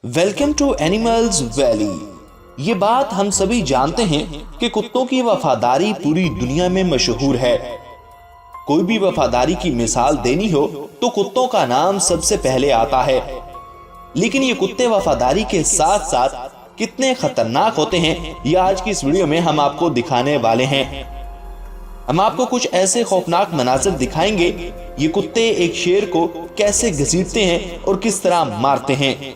Welcome to animals valley. ये बात हम सभी जानते हैं कि कुत्तों की वफादारी पूरी दुनिया में मशहूर है। कोई भी वफादारी की मिसाल देनी हो तो कुत्तों का नाम सबसे पहले आता है। लेकिन ये कुत्ते वफादारी के साथ साथ कितने खतरनाक होते हैं, ये आज की इस वीडियो में हम आपको दिखाने वाले हैं। हम आपको कुछ ऐसे खौफनाक मनाज़िर दिखाएंगे। ये कुत्ते एक शेर को कैसे घसीटते हैं और किस तरह मारते हैं,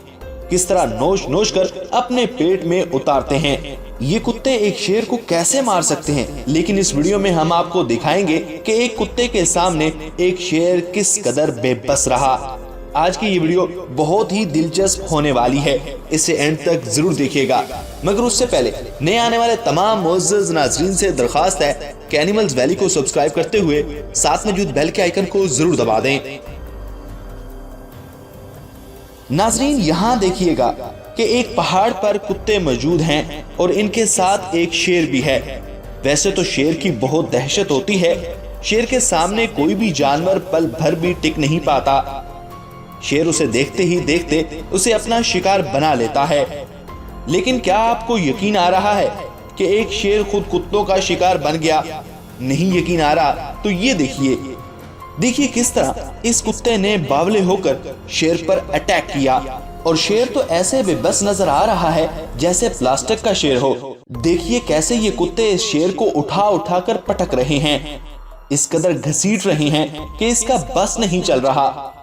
किस तरह नोच नोच कर अपने पेट में उतारते हैं। ये कुत्ते एक शेर को कैसे मार सकते हैं, लेकिन इस वीडियो में हम आपको दिखाएंगे कि एक कुत्ते के सामने एक शेर किस कदर बेबस रहा। आज की ये वीडियो बहुत ही दिलचस्प होने वाली है, इसे एंड तक जरूर देखिएगा। मगर उससे पहले नए आने वाले तमाम मुअज़्ज़ज़ नाज़रीन से दरख्वास्त है कि एनिमल्स वैली को सब्सक्राइब करते हुए साथ मौजूद बेल के आइकन को जरूर दबा दें। नाज़रीन, यहाँ देखिएगा कि एक पहाड़ पर कुत्ते मौजूद हैं और इनके साथ एक शेर भी है। वैसे तो शेर की बहुत दहशत होती है, शेर के सामने कोई भी जानवर पल भर भी टिक नहीं पाता। शेर उसे देखते ही देखते उसे अपना शिकार बना लेता है। लेकिन क्या आपको यकीन आ रहा है कि एक शेर खुद कुत्तों का शिकार बन गया? नहीं यकीन आ रहा तो ये देखिए किस तरह इस कुत्ते ने बावले होकर शेर पर अटैक किया। और शेर तो ऐसे बेबस नजर आ रहा है जैसे प्लास्टिक का शेर हो। देखिए कैसे ये कुत्ते इस शेर को उठा उठा कर पटक रहे हैं, इस कदर घसीट रहे हैं कि इसका बस नहीं चल रहा।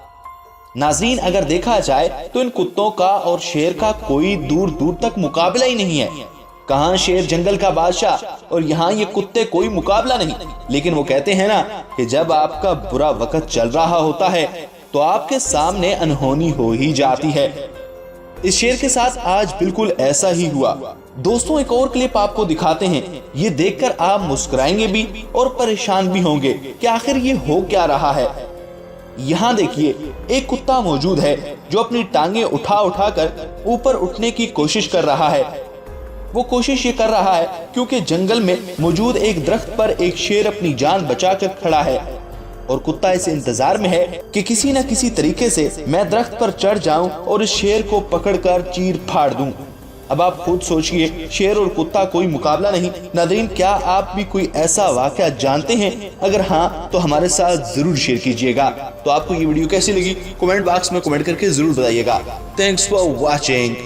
नाज़रीन, अगर देखा जाए तो इन कुत्तों का और शेर का कोई दूर दूर तक मुकाबला ही नहीं है। कहां शेर जंगल का बादशाह और यहाँ ये कुत्ते कोई मुकाबला नहीं। लेकिन वो कहते हैं ना कि जब आपका बुरा वक्त चल रहा होता है तो आपके सामने अनहोनी हो ही जाती है। इस शेर के साथ आज बिल्कुल ऐसा ही हुआ। दोस्तों, एक और क्लिप आपको दिखाते हैं। ये देखकर आप मुस्कुराएंगे भी और परेशान भी होंगे कि आखिर ये हो क्या रहा है। यहाँ देखिए एक कुत्ता मौजूद है जो अपनी टांगे उठा उठा कर ऊपर उठने की कोशिश कर रहा है। वो कोशिश ये कर रहा है क्योंकि जंगल में मौजूद एक दरख्त पर एक शेर अपनी जान बचाकर खड़ा है और कुत्ता इस इंतजार में है कि किसी न किसी तरीके से मैं दरख्त पर चढ़ जाऊं और इस शेर को पकड़कर चीर फाड़ दूं। अब आप खुद सोचिए, शेर और कुत्ता कोई मुकाबला नहीं। नाज़रीन, क्या आप भी कोई ऐसा वाकया जानते हैं? अगर हाँ तो हमारे साथ जरूर शेयर कीजिएगा। तो आपको ये वीडियो कैसी लगी कमेंट बॉक्स में कमेंट करके जरूर बताइएगा। Thanks for watching.